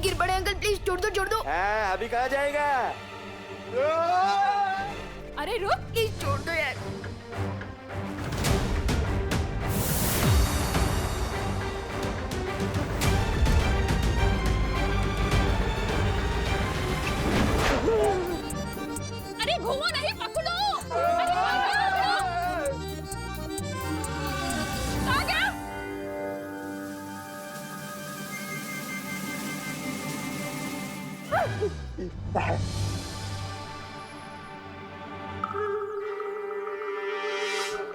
गिर पड़े uncle, please छोड़ दो छोड़ दो। हाँ, अभी कहाँ जाएगा? अरे रुक, प्लीज छोड़ दो यार। अरे घूमो नहीं, पकड़ो। आ गया।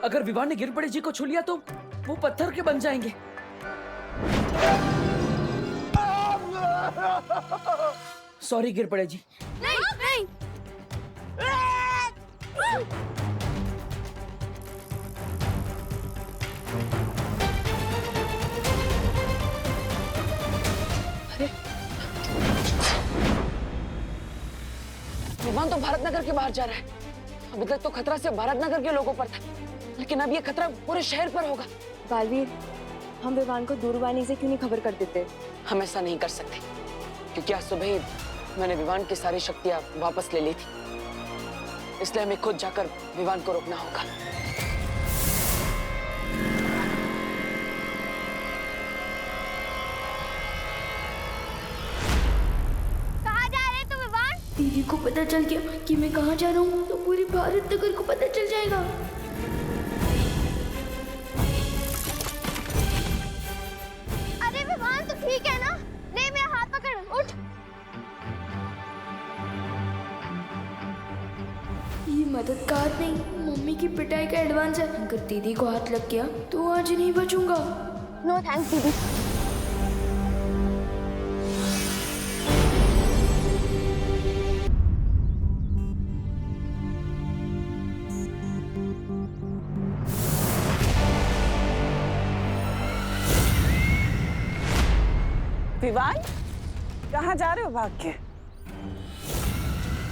अगर विवान ने गिरपड़े जी को छू लिया तो वो पत्थर के बन जाएंगे। सॉरी गिरपड़े जी। नहीं नहीं। विमान तो भारत नगर के बाहर जा रहा है। अभी तक तो खतरा सिर्फ भारत नगर के लोगों पर था, लेकिन अब ये खतरा पूरे शहर पर होगा। बालवीर, हम विमान को दूरवाणी से क्यों नहीं खबर कर देते? हम ऐसा नहीं कर सकते, क्योंकि आज सुबह ही मैंने विमान की सारी शक्तियां वापस ले ली थी। इसलिए हमें खुद जाकर विमान को रोकना होगा। कहाँ जा रहे तुम विवान? दीदी को पता चल गया कि मैं कहाँ जा रहा हूँ तो पूरे भारत नगर को पता चल जाएगा। अरे विवान, तो ठीक है ना? ले मेरा हाथ पकड़, उठ। ये मददगार नहीं, मम्मी की पिटाई का एडवांस है। अगर दीदी को हाथ लग गया तो आज नहीं बचूंगा। नो थैंक्स दीदी। विवान, कहाँ जा रहे हो भाग के?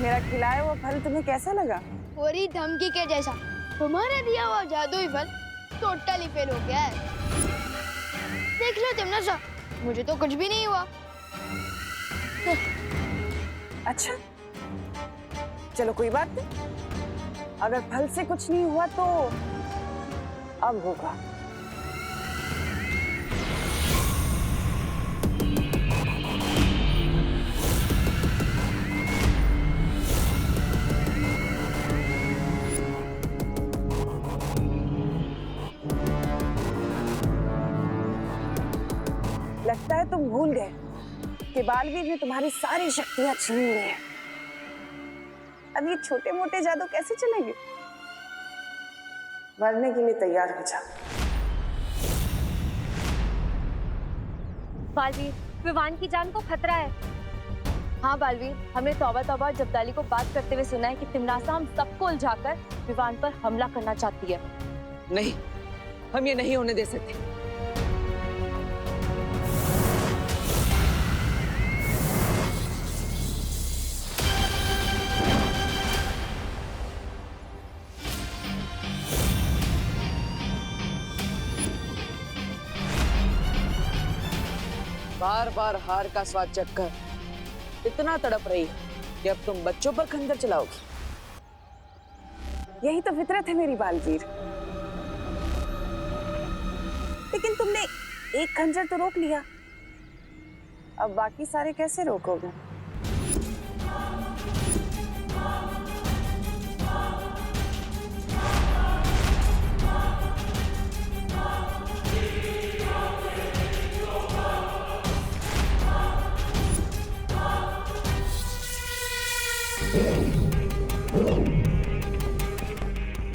मेरा खिलाया हुआ फल तुम्हें कैसा लगा? पूरी धमकी के जैसा। तुम्हारा दिया हुआ जादुई फल टोटली फेल हो गया है। देख लो तुम ना सा, मुझे तो कुछ भी नहीं हुआ। अच्छा, चलो कोई बात नहीं। अगर फल से कुछ नहीं हुआ तो अब होगा। लगता है तुम भूल गए कि बालवीर ने तुम्हारी सारी शक्तियां छीन ली हैं। अब ये छोटे मोटे जादू कैसे चलेंगे? मरने के लिए तैयार हो जाओ। बालवीर, विमान की जान को खतरा है। हाँ बालवीर, हमने तौबा तौबा और जब्दाली को बात करते हुए सुना है कि तिमनासा हम सबको उलझाकर विमान पर हमला करना चाहती है। नहीं, हम ये नहीं होने दे सकते। बार बार हार का स्वाद चखकर इतना तड़प रही है कि अब तुम बच्चों पर खंजर चलाओगी। यही तो फितरत है मेरी बालवीर। लेकिन तुमने एक खंजर तो रोक लिया, अब बाकी सारे कैसे रोकोगे?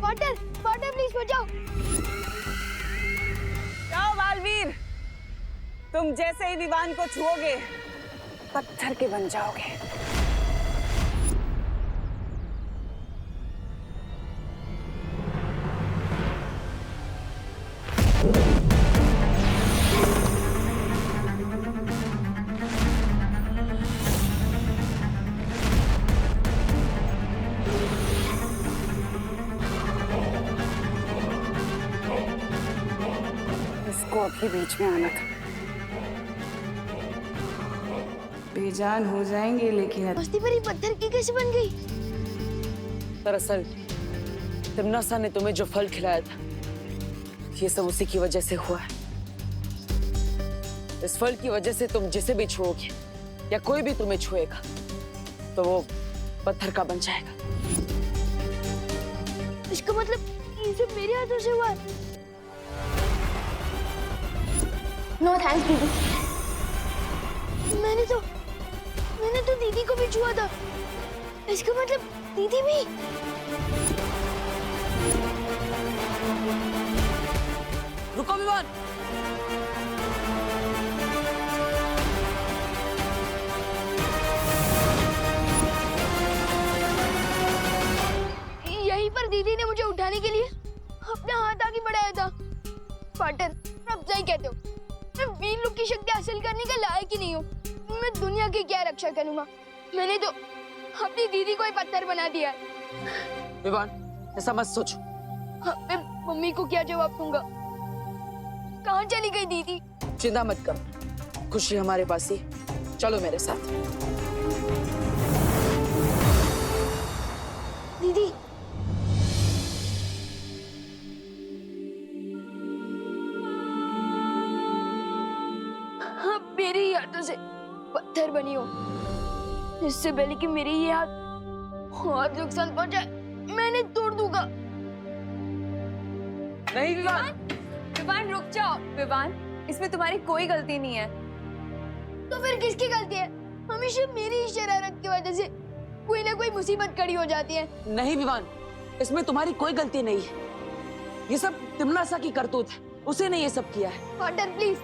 वाटर, वाटर प्लीज बचाओ। जाओ बालवीर, तुम जैसे ही विमान को छुओगे पत्थर के बन जाओगे। इसको अभी बीच में आना था। बेजान हो जाएंगे, लेकिन मस्ती भरी पत्थर की कैसे बन गई? दरअसल तिमनासा ने तुम्हें जो फल खिलाया था, ये सब उसी की वजह से हुआ है। इस फल की वजह से तुम जिसे भी छुओगे या कोई भी तुम्हें छुएगा तो वो पत्थर का बन जाएगा। इसका मतलब ये सब मेरे हाथों से हुआ है? नो थैंक्स दीदी। मैंने तो दीदी को भी छुआ था। इसका मतलब दीदी भी। रुको विवान। यहीं पर दीदी ने मुझे उठाने के लिए अपना हाथ आगे बढ़ाया था। पार्टनर, अब सही कहते हो, मैं वीर लोग की शक्ति हासिल करने का लायक ही नहीं हूँ। मैं दुनिया की क्या रक्षा करूँगा? मैंने तो अपनी दीदी को ही पत्थर बना दिया। विवान, ऐसा मत सोचो। मैं मम्मी को क्या जवाब दूंगा? कहाँ चली गई दीदी? चिंता मत करो, खुशी हमारे पास ही। चलो मेरे साथ। दीदी, हाँ, मेरी हाथों से पत्थर बनी हो। इससे पहले कि मेरी ये हाथ नुकसान पहुंचाए, मैंने तोड़ दूंगा। नहीं विवान। विवान रुक जाओ। विवान, इसमें तुम्हारी कोई गलती नहीं है। तो फिर किसकी गलती है? हमेशा मेरी ही शरारत की वजह से कोई ना कोई मुसीबत खड़ी हो जाती है। नहीं विवान, इसमें तुम्हारी कोई गलती नहीं है। ये सब तिमनासा की करतूत है, उसे ने ये सब किया है। पार्टनर प्लीज,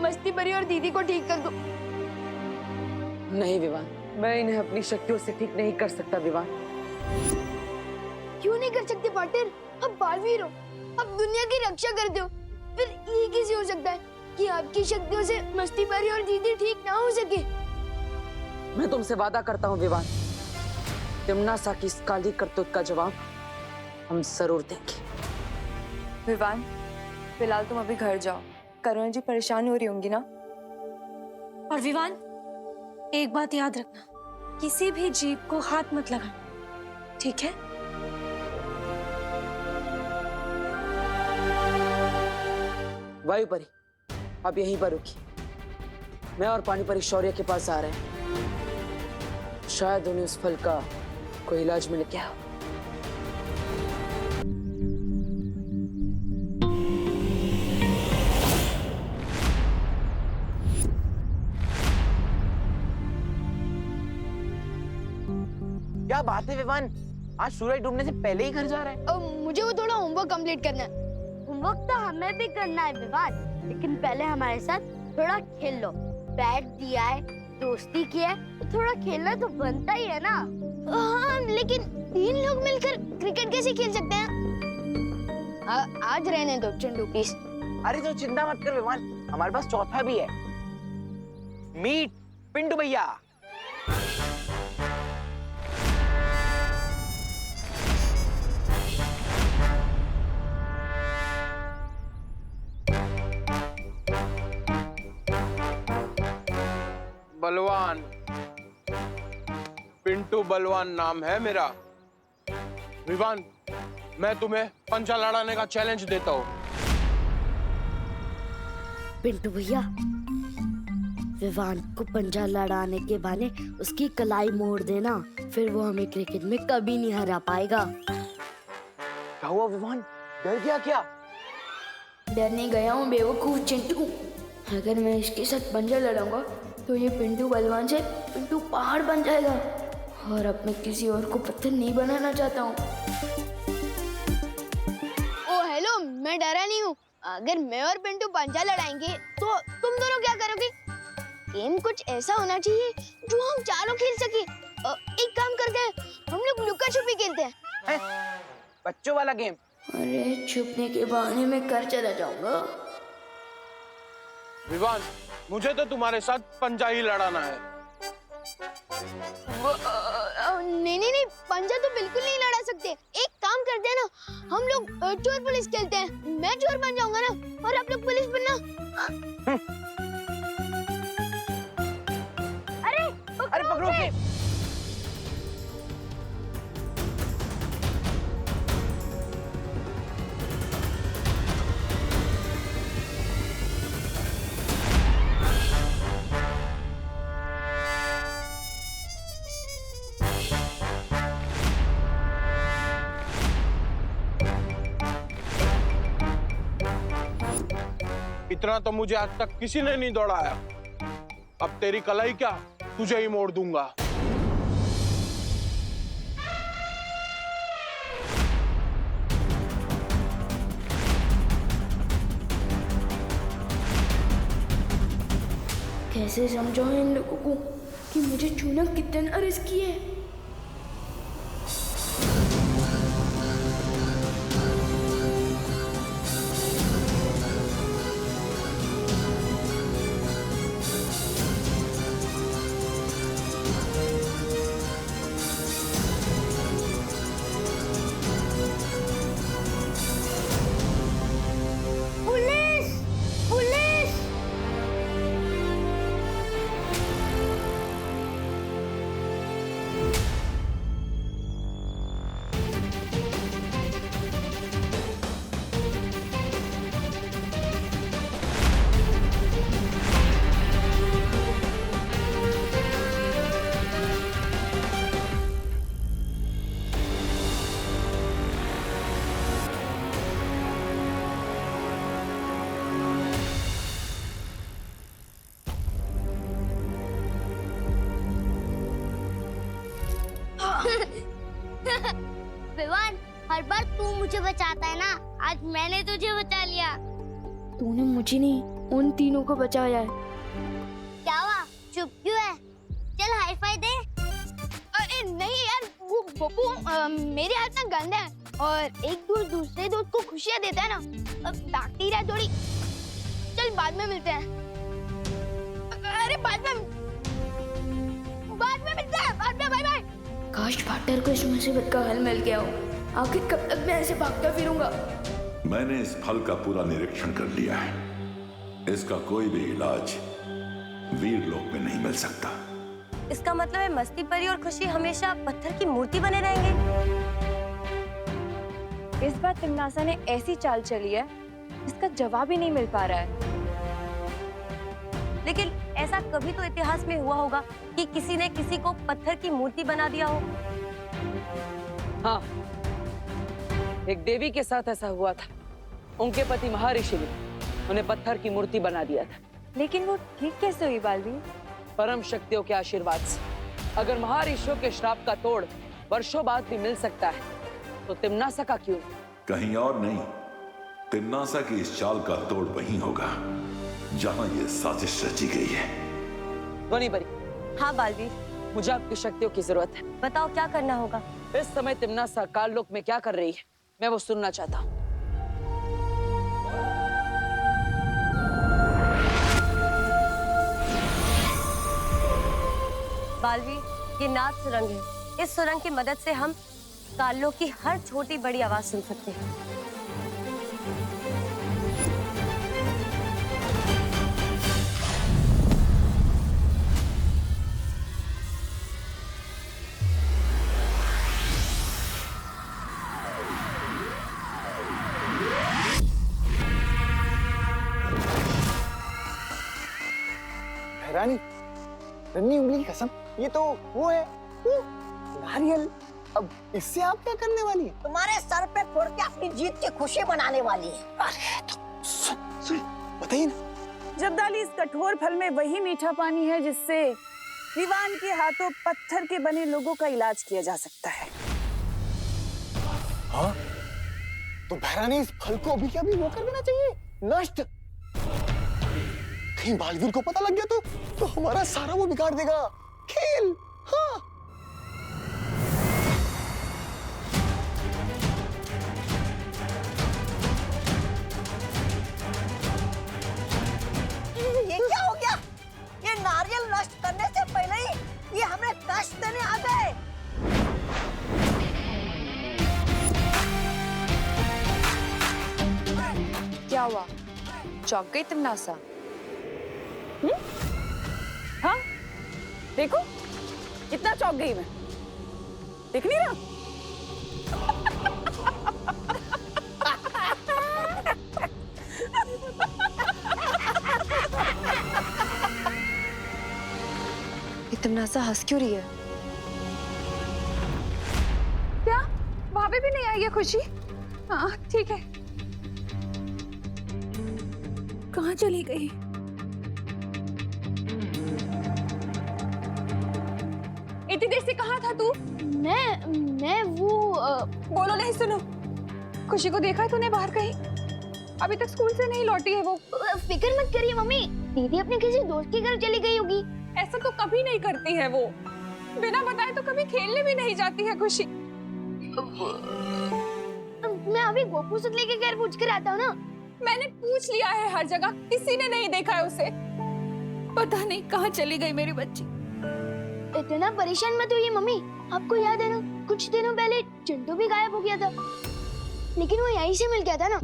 मस्ती भरी और दीदी को ठीक कर दो। नहीं विवान, मैं इन्हें अपनी शक्तियों से ठीक नहीं कर सकता विवान। क्यों नहीं कर सकते पार्टनर? अब बालवीर हो, अब दुनिया की रक्षा करते हो, फिर ये कैसे हो सकता है कि आपकी शक्तियों से मस्ती भरी और दीदी ठीक ना हो सके? मैं तुमसे वादा करता हूँ विवान, तिमनासा की इस काली करतूत का जवाब हम जरूर देंगे। विवान, फिलहाल तुम अभी घर जाओ। करुणा जी परेशान हो रही होंगी ना। और विवान, एक बात याद रखना, किसी भी जीव को हाथ मत लगाना, ठीक है? वायुपरी, आप यहीं पर रुकी। मैं और पानीपरी शौर्य के पास आ रहे हैं। शायद उन्हें उस फल का कोई इलाज मिल गया हो। क्या बात है विवान, आज सूरज डूबने से पहले ही घर जा रहा है? मुझे वो थोड़ा होमवर्क कंप्लीट करना है। होमवर्क तो हमें भी करना है विवान, लेकिन पहले हमारे साथ थोड़ा खेल लो। बैट दिया है, दोस्ती की है, तो थोड़ा खेलना तो बनता ही है ना। हाँ, लेकिन 3 लोग मिलकर क्रिकेट कैसे खेल सकते हैं? आज रहने दो चंडू प्लीज। अरे तो चिंता मत कर विवान, हमारे पास चौथा भी है। मीट पिंटू भैया। बलवान, पिंटू बलवान नाम है मेरा। विवान, मैं तुम्हें पंचा लड़ाने का चैलेंज देता हूँ। पिंटू भैया, विवान को पंजा लड़ाने के बहाने उसकी कलाई मोड़ देना, फिर वो हमें क्रिकेट में कभी नहीं हरा पाएगा। क्या हुआ विवान, डर गया क्या? डरने गया हूँ बेवकूफ चिंटू। अगर मैं इसके साथ पंजा लड़ाऊंगा तो ये पिंटू बलवान से पिंटू पहाड़ बन जाएगा, और अब मैं किसी और को पत्थर नहीं बनाना चाहता हूँ। ओ हेलो, मैं डरा नहीं हूँ। अगर मैं और पिंटू पंजा लड़ाएंगे तो तुम दोनों क्या करोगे? गेम कुछ ऐसा होना चाहिए जो हम चारों खेल सके। एक काम करते हैं, हम लोग लुका छुपी खेलते हैं। बच्चों वाला गेम? अरे छुपने के बहाने में घर चला जाऊंगा। विवान, मुझे तो तुम्हारे साथ पंजा ही लड़ाना है। नहीं, पंजा तो बिल्कुल नहीं लड़ा सकते। एक काम करते हैं ना, हम लोग चोर पुलिस खेलते हैं। मैं चोर बन जाऊंगा ना, और आप लोग पुलिस बनना। अरे इतना तो मुझे आज तक किसी ने नहीं दौड़ाया। अब तेरी कलाई क्या, तुझे ही मोड़ दूंगा। कैसे समझाऊं इन लोगों को कि मुझे छूना कितना रिस्की है। पुलिस पुलिस विवान, हर बार तू मुझे बचाता है ना, आज मैंने तुझे बचा लिया। तूने मुझे नहीं, उन तीनों को बचाया है। क्या हुआ, चुप क्यों है? चल हाई फाई दे। अरे नहीं यार, वो बब्बू मेरे हाथ ना गंदे हैं और एक दोस्त दूसरे दोस्त को खुशियाँ देता है ना, बैक्टीरिया थोड़ी। चल बाद में मिलते हैं। अरे बाद में मिलते हैं, बाद में, बाय बाय। काश पार्टनर को इस मुसीबत का हल मिल गया हो। आखिर कब तक मैं ऐसे भागता फिरूंगा? मैंने इस फल का पूरा निरीक्षण कर लिया है। इसका कोई भी इलाज वीर लोक में नहीं मिल सकता। इसका मतलब है मस्ती परी और खुशी हमेशा पत्थर की मूर्ति बने रहेंगे। इस बार तिमनासा ने ऐसी चाल चली है जिसका जवाब ही नहीं मिल पा रहा है। लेकिन ऐसा कभी तो इतिहास में हुआ होगा कि किसी ने किसी को पत्थर की मूर्ति बना दिया हो। हाँ, एक देवी के साथ ऐसा हुआ था। उनके पति महर्षि ने उन्हें पत्थर की मूर्ति बना दिया था। लेकिन वो ठीक कैसे हुई बालवी? परम शक्तियों के आशीर्वाद से। अगर महर्षियों के श्राप का तोड़ वर्षों बाद भी मिल सकता है तो तिमनासा का क्यों? कहीं और नहीं, तिमनासा की इस चाल का तोड़ वहीं होगा जहां ये साजिश रची गई है। ध्वनि बरी। हाँ बालवीर, मुझे आपकी शक्तियों की जरूरत है। बताओ क्या करना होगा? इस समय तिमनासा काललोक में क्या कर रही है, मैं वो सुनना चाहता हूँ। बालवीर, ये नाद सुरंग है। इस सुरंग की मदद से हम काललोक की हर छोटी बड़ी आवाज सुन सकते हैं। रानी, रन्नी उंगली की कसम, ये तो वो है, वो नारियल। अब इससे आप क्या करने वाली है? तुम्हारे सर पे फोड़ के अपनी जीत की खुशी मनाने वाली है। अरे तो सुन बताइए ना। जब्दाली, इस कठोर फल में वही मीठा पानी है जिससे विवान के हाथों पत्थर के बने लोगों का इलाज किया जा सकता है। हाँ, तो भैरानी इस फल को अभी क्या भी वो कर देना चाहिए, नष्ट। कहीं बालवीर को पता लग गया तो हमारा सारा वो बिगाड़ देगा खेल। हाँ, ये क्या हो गया? ये नारियल नष्ट करने से पहले ही ये हमें कष्ट देने आ गए। क्या हुआ? चौंक गई तिमनासा? हाँ, देखो कितना चौंक गई मैं। देख नहीं रहा? तिमनासा हंस क्यों रही है? क्या भाभी भी नहीं आई है खुशी? हाँ ठीक है। कहाँ चली गई? इतनी देर से कहाँ था तू? मैं वो बोलो नहीं, सुनो। खुशी को देखा है तूने बाहर कहीं? अभी तक स्कूल से नहीं लौटी है वो। फिक्र मत करिए मम्मी, दीदी अपने किसी दोस्त के घर चली गई होगी। ऐसा तो कभी नहीं करती है वो, बिना बताए तो कभी खेलने भी नहीं जाती है खुशी। मैं अभी गोपू से लेके घर पूछ कर आता हूँ ना। मैंने पूछ लिया है हर जगह, किसी ने नहीं देखा है उसे। पता नहीं कहाँ चली गई मेरी बच्ची। इतना परेशान मत होइए मम्मी, आपको याद है ना कुछ दिनों पहले चिंटू भी गायब हो गया था, लेकिन वो यहीं से मिल गया था ना।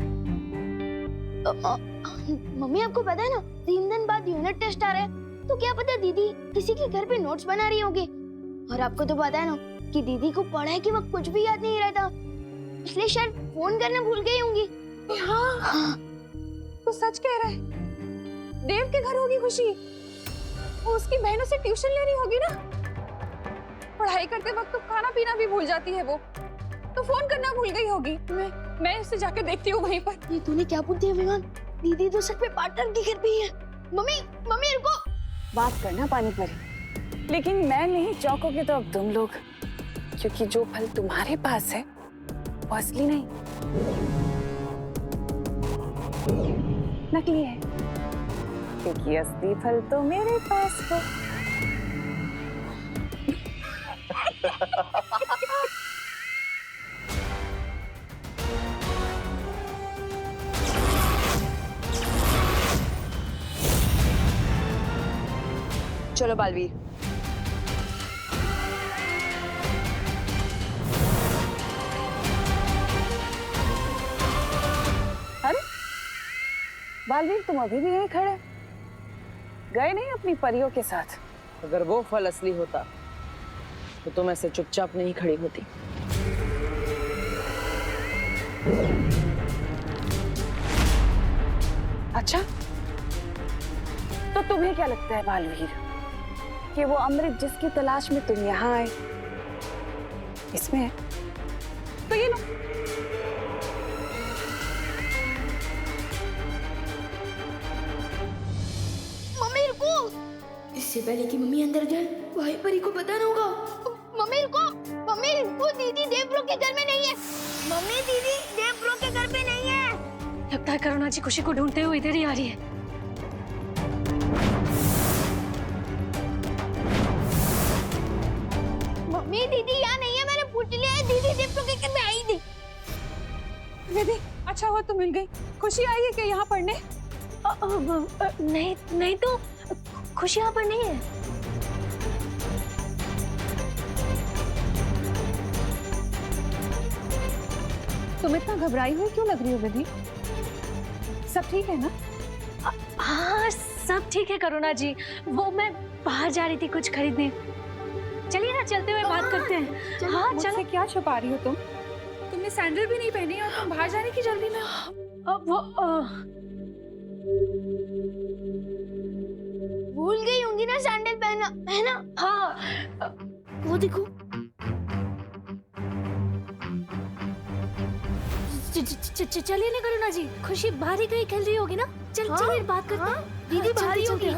मम्मी आपको पता है ना 3 दिन बाद यूनिट टेस्ट आ रहा है, तो क्या पता दीदी किसी के घर पे नोट्स बना रही होगी। और आपको तो पता है ना कि दीदी को पढ़ाई के वक्त कुछ भी याद नहीं रहता, इसलिए शायद फोन करना भूल गई होंगी। हाँ, तो सच कह रहा है। देव के घर होगी खुशी, वो उसकी बहनों से ट्यूशन ले रही होगी ना। पढ़ाई करते वक्त तो खाना पीना भी भूल जाती है वो, तो फोन करना भूल गई होगी। मैं उससे जाकर देखती हूँ वहीं पर। ये तूने क्या बोल दिया विमान? दीदी तो सच में पार्टनर के घर पे ही है। मम्मी रुको। बात करना पानी परी, लेकिन मैं नहीं चौंकोगे तो अब तुम लोग, क्योंकि जो फल तुम्हारे पास है वो असली नहीं, नकली है। क्योंकि असली फल तो मेरे पास है। चलो बालवीर, अरे बालवीर, तुम अभी भी यहीं खड़े, गए नहीं अपनी परियों के साथ? अगर वो फल असली होता तो तुम ऐसे चुपचाप नहीं खड़ी होती। अच्छा, तो तुम्हें क्या लगता है बालवीर कि वो अमृत जिसकी तलाश में तुम यहाँ आए इसमें है? तो ये लो। मम्मी रुको। इससे पहले कि मम्मी अंदर जाए, भाई परी को बताना होगा। मम्मी रुको, दीदी देव ब्रो के घर में नहीं है। मम्मी दीदी देव ब्रो के घर पे नहीं है। लगता है करुणा जी खुशी को ढूंढते हुए इधर ही आ रही है। मम्मी दीदी यहाँ नहीं है, मैंने पूछ लिया है, दीदी देव ब्रो के घर में आई थी। दीदी अच्छा हुआ तुम मिल गई। खुशी आई है क्या यहाँ पढ़ने? नहीं तो खुशी यहाँ पर नहीं है। तुम इतना घबराई हुई क्यों लग रही हो दीदी? सब ठीक है ना? हाँ सब ठीक है करुणा जी, वो मैं बाहर जा रही थी कुछ खरीदने। चलिए ना चलते हुए बात करते हैं। हाँ मुझसे क्या छुपा रही हो तुम? तुमने सैंडल भी नहीं पहनी और तुम बाहर जाने की जल्दी में। भूल गई होंगी ना सैंडल पहना, है ना? हाँ वो देखो। चलिए ना करुणा जी, खुशी बाहर ही कहीं खेल रही होगी ना। चलिए बात करते हैं। दीदी बाहर ही होगी।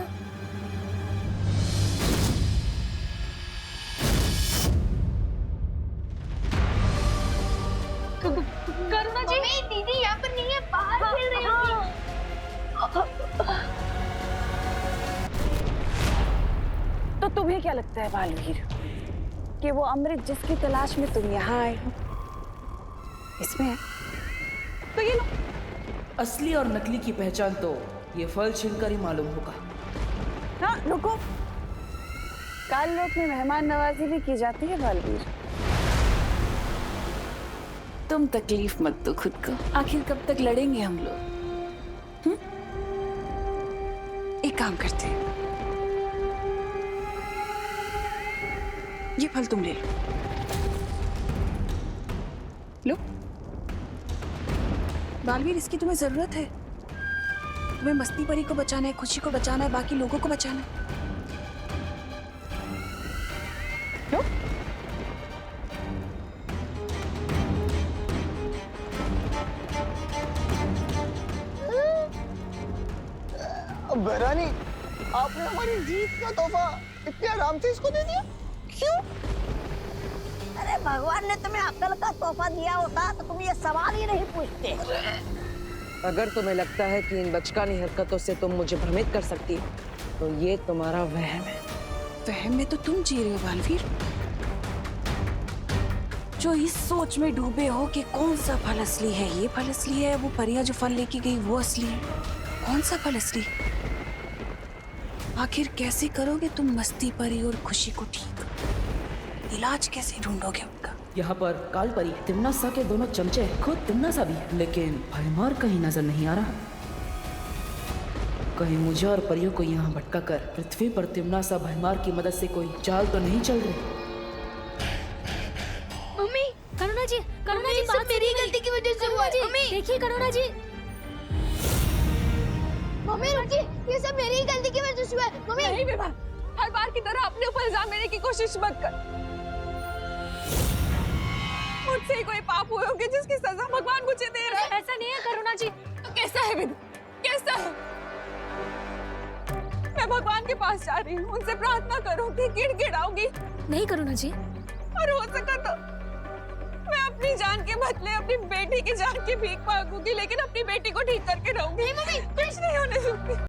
करुणा जी, दीदी यहाँ पर नहीं है, बाहर खेल रही होगी। तो तुम्हें क्या लगता है बालवीर कि वो अमृत जिसकी तलाश में तुम यहाँ आए हो इसमें है? तो ये लो। असली और नकली की पहचान तो ये फल छीनकर ही मालूम होगा। हाँ रुको, काल लोक में मेहमान नवाजी भी की जाती है बालवीर। तुम तकलीफ मत दो खुद को, आखिर कब तक लड़ेंगे हम लोग? एक काम करते हैं, ये फल तुम ले लो। बालवीर इसकी तुम्हें जरूरत है। तुम्हें मस्ती परी को बचाना है, खुशी को बचाना है, बाकी लोगों को बचाना है। लो। बहरानी, आपने हमारी जीत का तोहफा इतने आराम से इसको दे दिया, क्यों? अरे भगवान ने तुम्हें अक्ल का तोहफा दिया होता तो तुम ये सवाल ही नहीं पूछते। अगर तुम्हें लगता है कि इन बचकानी हरकतों से तुम मुझे भ्रमित कर सकती हो, तो ये तुम्हारा वहम है। वहम में तो तुम जी रहे हो बालवीर, जो इस सोच में डूबे हो कि कौन सा फल असली है, ये फल असली है, वो परियां जो फल लेके गई वो असली है, कौन सा फल असली? आखिर कैसे करोगे तुम मस्ती परी और खुशी को ठीक? इलाज कैसे ढूंढोगे उनका? यहाँ पर काल परी, तिमनासा के दोनों चमचे, खुद तिमनासा भी है, लेकिन भयमार कहीं नजर नहीं आ रहा। कहीं मुझे और परियों को यहाँ भटका कर पृथ्वी पर तिमनासा भयमार की मदद से कोई चाल तो नहीं चल रही? मम्मी, करुणा जी, बात मेरी गलती की वजह से हुआ। मम्मी, देखिए करुणा जी। मम्मी रुकिए, ये सब मेरी ही गलती की वजह से हुआ है। मम्मी नहीं विवान, हर बार की तरह अपने ऊपर इल्जाम लेने की कोशिश मत कर। मुझसे ही कोई पाप हुए होंगे जिसकी सजा भगवान मुझे दे रहा है। ऐसा नहीं है करुणा जी। तो कैसा है विदु, कैसा है? मैं भगवान के पास जा रही हूँ, उनसे प्रार्थना करूंगी, गिड़गिड़ाऊंगी। नहीं करुणा जी, और हो सका तो मैं अपनी जान के बदले अपनी बेटी की जान की भीख मांगूंगी, लेकिन अपनी बेटी को ठीक करके रहूंगी। मम्मी कुछ नहीं होने दूंगी।